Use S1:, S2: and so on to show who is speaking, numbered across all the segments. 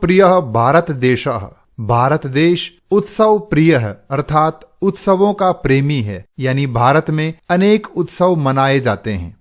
S1: प्रियः भारत देशः। भारत देश उत्सव प्रिय है अर्थात उत्सवों का प्रेमी है, यानी भारत में अनेक उत्सव मनाए जाते हैं।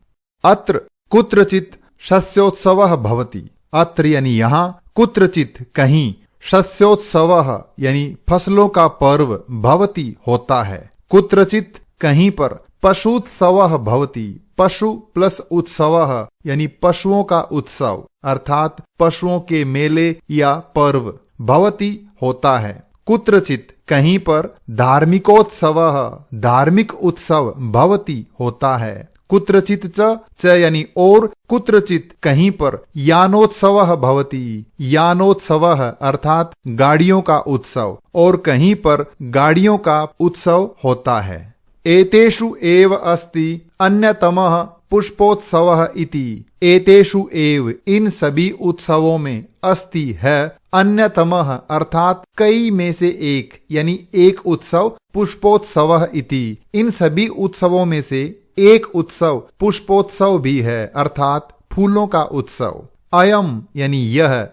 S1: अत्र कुत्रचित शस्योत्सवः भवति। अत्र यानी यहाँ, कुत्रचित कहीं, शस्योत्सवः यानी फसलों का पर्व भवति होता है। कुत्रचित कहीं पर पशुत्सवः भवति। पशु प्लस उत्सवः यानी पशुओं का उत्सव अर्थात पशुओं के मेले या पर्व भवति होता है। कुत्रचित कहीं पर धार्मिकोत्सवः धार्मिक उत्सव भवति होता है। कुत्रचित च यानी और, कुत्रचित कहीं पर यानोत्सवः भवति। यानोत्सवः अर्थात गाड़ियों का उत्सव, और कहीं पर गाड़ियों का उत्सव होता है। एतेषु एव अस्ति अन्यतमः पुष्पोत्सवः इति। एतेषु एव इन सभी उत्सवों में अस्ति है, अन्यतमः अर्थात कई में से एक, यानी एक उत्सव, पुष्पोत्सवः इति इन सभी उत्सवों में से एक उत्सव पुष्पोत्सव भी है अर्थात फूलों का उत्सव। अयम यानी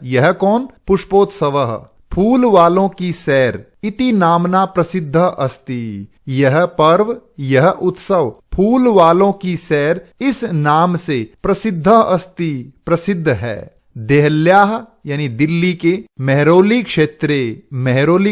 S1: यह कौन, पुष्पोत्सवः फूल वालों की सैर इति नामना प्रसिद्ध अस्ति। यह पर्व, यह उत्सव फूल वालों की सैर इस नाम से प्रसिद्ध अस्ति प्रसिद्ध है। देहल्याः यानी दिल्ली के मेहरौली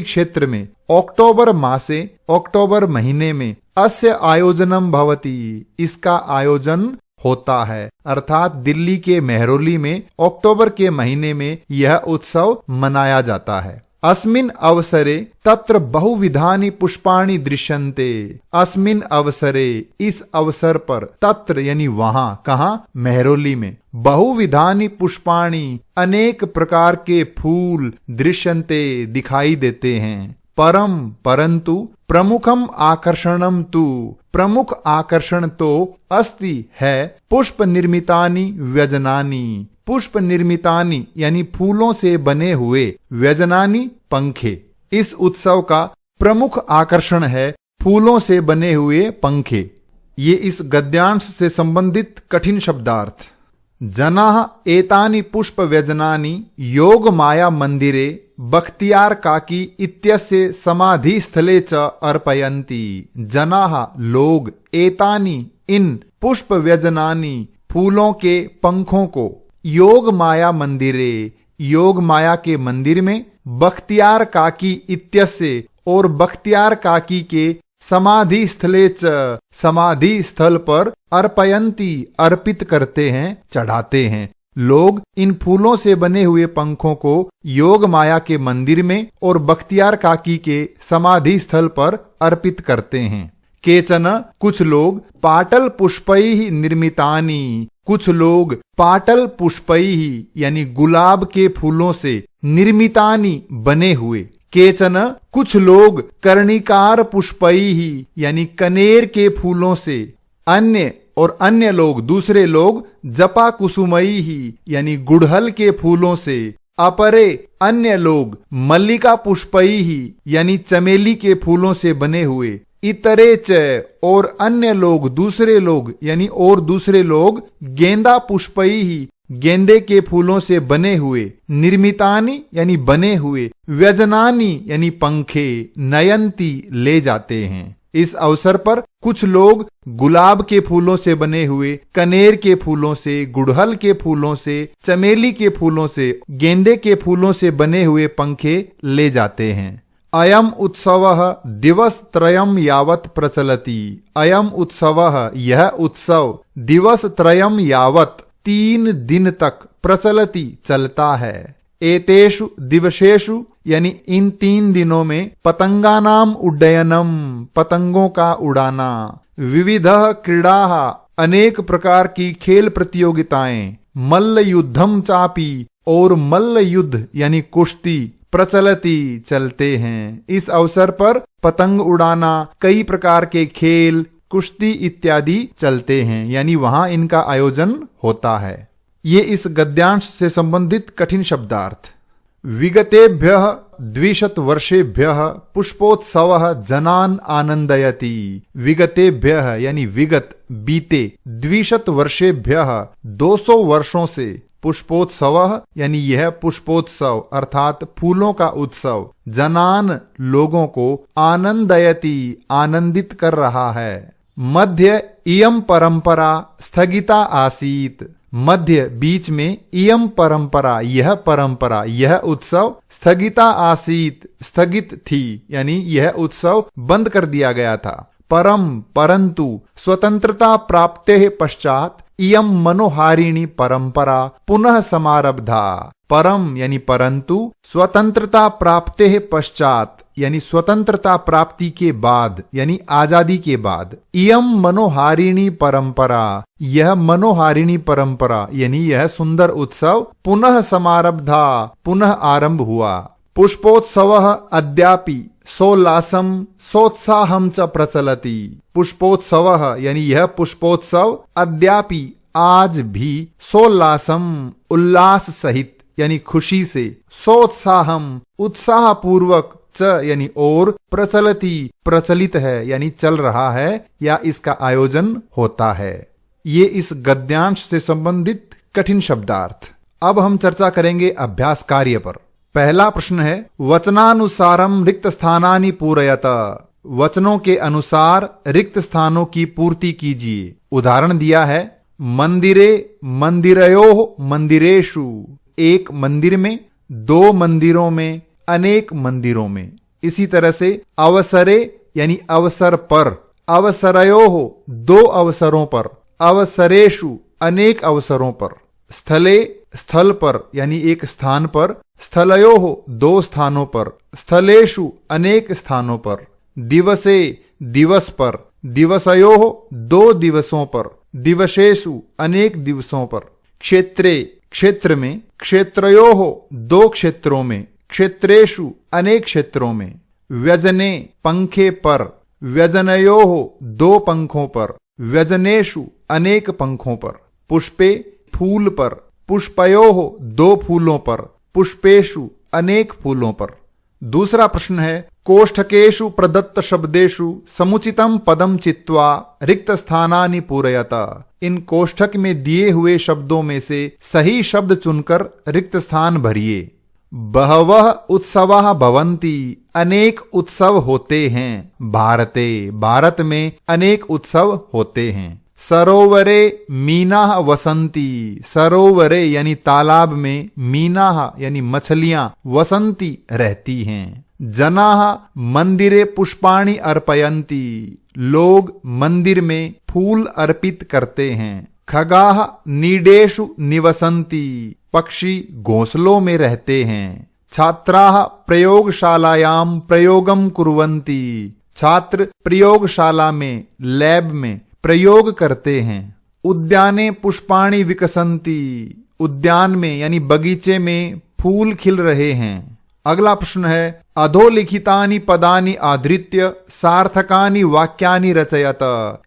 S1: क्षेत्र में अक्टूबर मासे अक्टूबर महीने में अस्य आयोजनम भवति इसका आयोजन होता है अर्थात दिल्ली के मेहरौली में अक्टूबर के महीने में यह उत्सव मनाया जाता है। अस्मिन् अवसरे तत्र बहुविधानि पुष्पाणि दृश्यन्ते। अस्मिन् अवसरे इस अवसर पर, तत्र यानी वहां, कहां, मेहरौली में, बहुविधानि पुष्पाणि अनेक प्रकार के फूल दृश्यन्ते दिखाई देते हैं। परंतु प्रमुखम आकर्षणम तु प्रमुख आकर्षण तो अस्ति है पुष्प निर्मितानि व्यजनानि। पुष्प निर्मितानि यानी फूलों से बने हुए, व्यजनानि पंखे। इस उत्सव का प्रमुख आकर्षण है फूलों से बने हुए पंखे। ये इस गद्यांश से संबंधित कठिन शब्दार्थ। जनाः एतानि पुष्प व्यजनानि योग माया मंदिरे बख्तियार काकी इत्यस्य समाधि स्थले च अर्पयन्ति। जनाः लोग, एतानि इन पुष्प व्यजनानि फूलों के पंखों को, योग माया मंदिरे योग माया के मंदिर में, बख्तियार काकी इत्यस्य और बख्तियार काकी के समाधि स्थले च समाधि स्थल पर अर्पयन्ति अर्पित करते हैं, चढ़ाते हैं। लोग इन फूलों से बने हुए पंखों को योग माया के मंदिर में और बख्तियार काकी के समाधि स्थल पर अर्पित करते हैं। केचन कुछ लोग पाटल पुष्पैः निर्मितानि, कुछ लोग पाटल पुष्पैः यानी गुलाब के फूलों से निर्मितानि बने हुए। केचन कुछ लोग कर्णिकार पुष्पैः यानी कनेर के फूलों से, अन्य लोग दूसरे लोग जपा कुसुमैः यानी गुड़हल के फूलों से, अपरे अन्य लोग मल्लिका पुष्पैः यानी चमेली के फूलों से बने हुए, इतरे च और अन्य लोग दूसरे लोग यानी और दूसरे लोग गेंदा पुष्पैः गेंदे के फूलों से बने हुए, निर्मितानि यानी बने हुए, व्यजनानि यानी पंखे, नयंती ले जाते हैं। इस अवसर पर कुछ लोग गुलाब के फूलों से बने हुए, कनेर के फूलों से, गुड़हल के फूलों से, चमेली के फूलों से, गेंदे के फूलों से बने हुए पंखे ले जाते हैं। अयम उत्सवः दिवस त्रयम यावत् प्रचलति। अयम उत्सवः यह उत्सव दिवस त्रयम यावत् 3 दिन तक प्रचलति चलता है। एतेषु दिवसेषु यानी इन 3 दिनों में पतंगानाम उड्डयनम पतंगों का उड़ाना, विविधः क्रीडाः अनेक प्रकार की खेल प्रतियोगिताएं, मल्ल युद्धम चापी और मल्ल युद्ध यानी कुश्ती प्रचलति चलते हैं। इस अवसर पर पतंग उड़ाना, कई प्रकार के खेल, कुश्ती इत्यादि चलते हैं, यानी वहां इनका आयोजन होता है। ये इस गद्यांश से संबंधित कठिन शब्दार्थ। विगतेभ्यः 200 वर्षेभ्यः पुष्पोत्सवः जनान् आनंदयति। विगतेभ्यः यानी विगत बीते, 200 वर्षेभ्यः 200 वर्षों से, पुष्पोत्सव यानी यह पुष्पोत्सव अर्थात फूलों का उत्सव जनान लोगों को आनंदयति आनंदित कर रहा है। मध्य इयम परंपरा स्थगिता आसीत, मध्य बीच में इयम परंपरा यह उत्सव स्थगिता आसीत स्थगित थी यानी यह उत्सव बंद कर दिया गया था। परंतु स्वतंत्रता प्राप्ते पश्चात इयम मनोहारिणी परंपरा पुनः समारब्धा। परम यानी परंतु, स्वतंत्रता प्राप्ते पश्चात यानी स्वतंत्रता प्राप्ति के बाद यानी आजादी के बाद, इयम मनोहारिणी परंपरा यह मनोहारिणी परंपरा यानी यह सुंदर उत्सव पुनः समारब्धा पुनः आरंभ हुआ। पुष्पोत्सवः अद्यापि सोल्लासम सोत्साहम च प्रचलति। पुष्पोत्सवः यानी यह पुष्पोत्सव अद्यापि आज भी सोल्लासम उल्लास सहित यानी खुशी से, सोत्साहम उत्साह पूर्वक, च यानी और, प्रचलति प्रचलित है यानी चल रहा है या इसका आयोजन होता है। ये इस गद्यांश से संबंधित कठिन शब्दार्थ। अब हम चर्चा करेंगे अभ्यास कार्य पर। पहला प्रश्न है वचनानुसारम रिक्त स्थानानि पूरयत। वचनों के अनुसार रिक्त स्थानों की पूर्ति कीजिए। उदाहरण दिया है मंदिरे मंदिरयोः मंदिरेषु, एक मंदिर में, दो मंदिरों में, अनेक मंदिरों में। इसी तरह से अवसरे यानी अवसर पर, अवसरयोः दो अवसरों पर, अवसरेषु अनेक अवसरों पर। स्थले स्थल पर यानी एक स्थान पर, स्थलयोः दो स्थानों पर, स्थलेषु अनेक स्थानों पर। दिवसे दिवस पर, दिवसयोः दो दिवसों पर, दिवसेषु अनेक दिवसों पर। क्षेत्रे क्षेत्र में, क्षेत्रयोः दो क्षेत्रों में, क्षेत्रेषु अनेक क्षेत्रों में। व्यजने पंखे पर, व्यजनयोः दो पंखों पर, व्यजनेषु अनेक पंखों पर। पुष्पे फूल पर, पुष्पयोः दो फूलों पर, पुष्पेषु अनेक फूलों पर। दूसरा प्रश्न है कोष्ठकेषु प्रदत्त शब्देषु समुचितम पदम चित्वा रिक्त स्थानानि पूरयत। इन कोष्ठक में दिए हुए शब्दों में से सही शब्द चुनकर रिक्त स्थान भरिए। बहवः उत्सवाः भवन्ति, अनेक उत्सव होते हैं। भारते भारत में अनेक उत्सव होते हैं। सरोवरे मीनाः वसन्ति, सरोवरे यानी तालाब में, मीनाः यानी मछलियां, वसन्ति रहती हैं। जनाः मंदिरे पुष्पाणि अर्पयन्ति, लोग मंदिर में फूल अर्पित करते हैं। खगाः नीडेषु निवसन्ति, पक्षी घोंसलों में रहते हैं। छात्राः प्रयोगशालायां प्रयोगम कुर्वन्ति, छात्र प्रयोगशाला में, लैब में प्रयोग करते हैं। उद्याने पुष्पाणि विकसन्ति, उद्यान में यानी बगीचे में फूल खिल रहे हैं। अगला प्रश्न है अधोलिखितानि पदानि आधृत्य सार्थकानि वाक्यानि रचयत।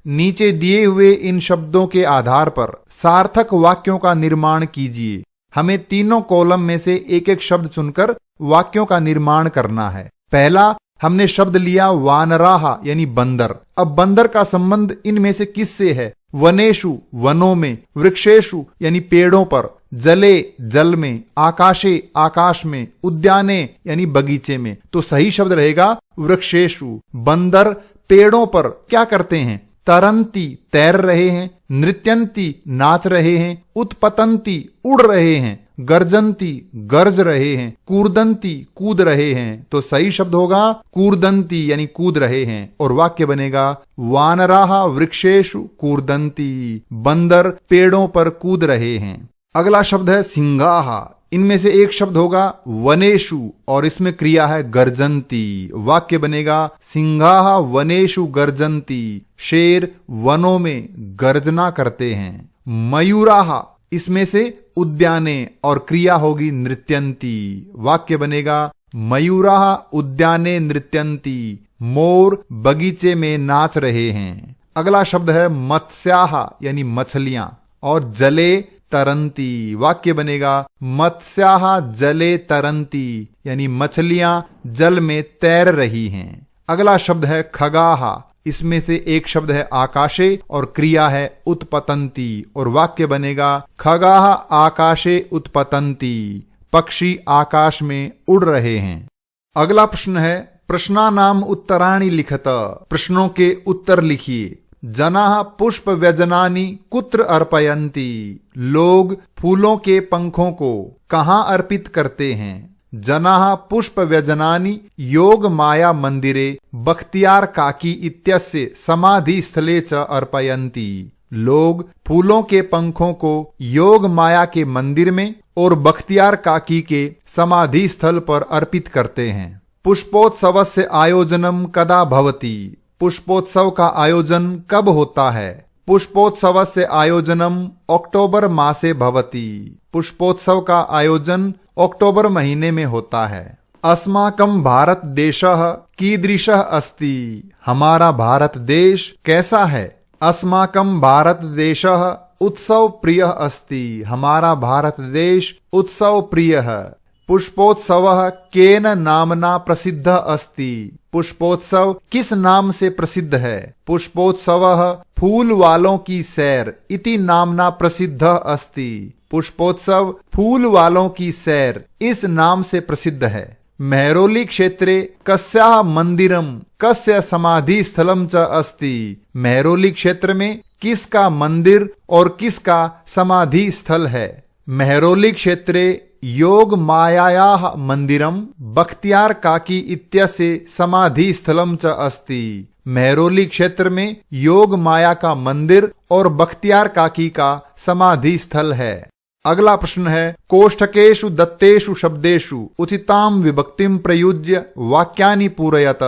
S1: नीचे दिए हुए इन शब्दों के आधार पर सार्थक वाक्यों का निर्माण कीजिए। हमें तीनों कॉलम में से एक एक शब्द चुनकर वाक्यों का निर्माण करना है। पहला हमने शब्द लिया वानराह यानी बंदर। अब बंदर का संबंध इनमें से किससे है? वनेषु वनों में, वृक्षेषु यानी पेड़ों पर, जले जल में, आकाशे आकाश में, उद्याने यानी बगीचे में। तो सही शब्द रहेगा वृक्षेषु। बंदर पेड़ों पर क्या करते हैं? तरंती तैर रहे हैं, नृत्यंती नाच रहे हैं, उत्पतंती उड़ रहे हैं, गर्जंती गरज रहे हैं, कूर्दंती कूद रहे हैं। तो सही शब्द होगा कूर्दंती यानी कूद रहे हैं। और वाक्य बनेगा वानराः वृक्षेषु कूर्दंती, बंदर पेड़ों पर कूद रहे हैं। अगला शब्द है सिंगाः। इनमें से एक शब्द होगा वनेषु और इसमें क्रिया है गर्जंती। वाक्य बनेगा सिंगाः वनेषु गर्जंती, शेर वनों में गर्जना करते हैं। मयूराः इसमें से उद्याने और क्रिया होगी नृत्यंती। वाक्य बनेगा मयूराः उद्याने नृत्यंती, मोर बगीचे में नाच रहे हैं। अगला शब्द है मत्स्याः यानी मछलियां और जले तरंती। वाक्य बनेगा मत्स्याः जले तरंती यानी मछलियां जल में तैर रही हैं। अगला शब्द है खगाः। इसमें से एक शब्द है आकाशे और क्रिया है उत्पतंती और वाक्य बनेगा खगाः आकाशे उत्पतंती, पक्षी आकाश में उड़ रहे हैं। अगला प्रश्न है प्रश्नानाम उत्तराणि लिखत, प्रश्नों के उत्तर लिखिए। जनाः पुष्प व्यजनानि कुत्र अर्पयन्ति, लोग फूलों के पंखों को कहाँ अर्पित करते हैं। जनाः पुष्प व्यजनानि योग माया मंदिरे बख्तियार काकी इत्यस्य समाधि स्थले च अर्पयन्ति, लोग फूलों के पंखों को योग माया के मंदिर में और बख्तियार काकी के समाधि स्थल पर अर्पित करते हैं। पुष्पोत्सवस्य आयोजनम कदा भवति, पुष्पोत्सव का आयोजन कब होता है। पुष्पोत्सवस्य आयोजनम अक्टूबर मासे भवति, पुष्पोत्सव का आयोजन अक्टूबर महीने में होता है। अस्माकं भारत देशः कीदृशः अस्ति, हमारा भारत देश कैसा है। अस्माकं भारत देशः उत्सव प्रियः अस्ति, हमारा भारत देश उत्सव प्रिय है। पुष्पोत्सवः केन नामना प्रसिद्धः अस्ति, पुष्पोत्सव किस नाम से प्रसिद्ध है। पुष्पोत्सवः फूल वालों की सैर इति नामना प्रसिद्धः अस्ति, पुष्पोत्सव फूल वालों की सैर इस नाम से प्रसिद्ध है। मेहरौली क्षेत्रे कस्याः मंदिरम कस्य समाधि स्थलम च अस्ति, मेहरौली क्षेत्र में किसका मंदिर और किसका समाधि स्थल है। मेहरौली क्षेत्रे योग मायायाः मंदिरम बख्तियार काकी इत्यस्य समाधि स्थलम च अस्ति, मेहरौली क्षेत्र में योग माया का मंदिर और बख्तियार काकी का समाधि स्थल है। अगला प्रश्न है कोष्ठकेषु दत्तेषु शब्देषु उचितां विभक्तिं प्रयुज्य वाक्यानि पूरयत,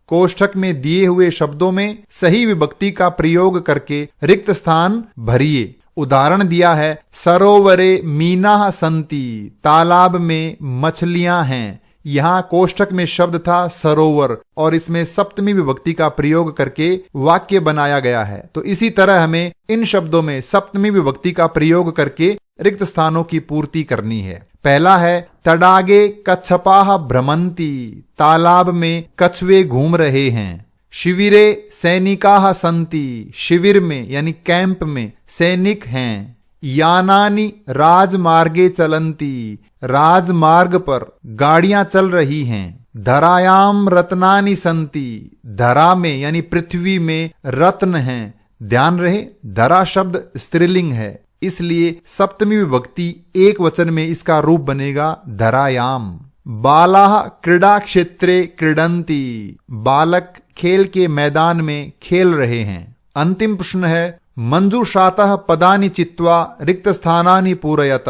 S1: कोष्ठक में दिए हुए शब्दों में सही विभक्ति का प्रयोग करके रिक्त स्थान भरिए। उदाहरण दिया है सरोवरे मीनाः सन्ति, तालाब में मछलियां हैं। यहाँ कोष्ठक में शब्द था सरोवर और इसमें सप्तमी विभक्ति का प्रयोग करके वाक्य बनाया गया है। तो इसी तरह हमें इन शब्दों में सप्तमी विभक्ति का प्रयोग करके रिक्त स्थानों की पूर्ति करनी है। पहला है तडागे कच्छपाः भ्रमन्ति, तालाब में कछुए घूम रहे हैं। शिविरे सैनिकाः सन्ति, शिविर में यानी कैंप में सैनिक हैं। यानानि राजमार्गे चलन्ति, राजमार्ग पर गाड़ियां चल रही हैं। धरायाम रत्नानि सन्ति, धरा में यानी पृथ्वी में रत्न हैं। ध्यान रहे धरा शब्द स्त्रीलिंग है, इसलिए सप्तमी विभक्ति एक वचन में इसका रूप बनेगा धरायाम। बालाः क्रीडा क्षेत्रे क्रीडन्ति, बालक खेल के मैदान में खेल रहे हैं। अंतिम प्रश्न है मंजूषातः पदानि चित्वा रिक्त स्थानानि पूरयत,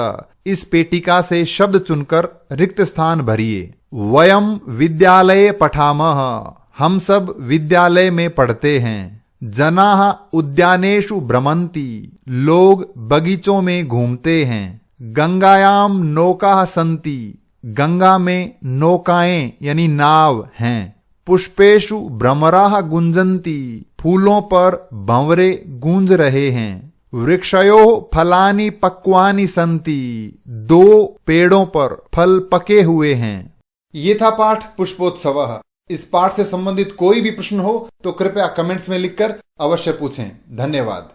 S1: इस पेटिका से शब्द चुनकर रिक्त स्थान भरिए। वयम विद्यालये पठामः, हम सब विद्यालय में पढ़ते हैं। जनाः उद्यानेषु भ्रमन्ति, लोग बगीचों में घूमते हैं। गंगायाम नौकाः सन्ति, गंगा में नौकाएं यानी नाव हैं। पुष्पेषु भ्रमराः गुंजन्ति, फूलों पर भंवरे गूंज रहे हैं। वृक्षयोः फलानि पक्वानि सन्ति, दो पेड़ों पर फल पके हुए हैं। ये था पाठ पुष्पोत्सवः। इस पाठ से संबंधित कोई भी प्रश्न हो तो कृपया कमेंट्स में लिखकर अवश्य पूछें। धन्यवाद।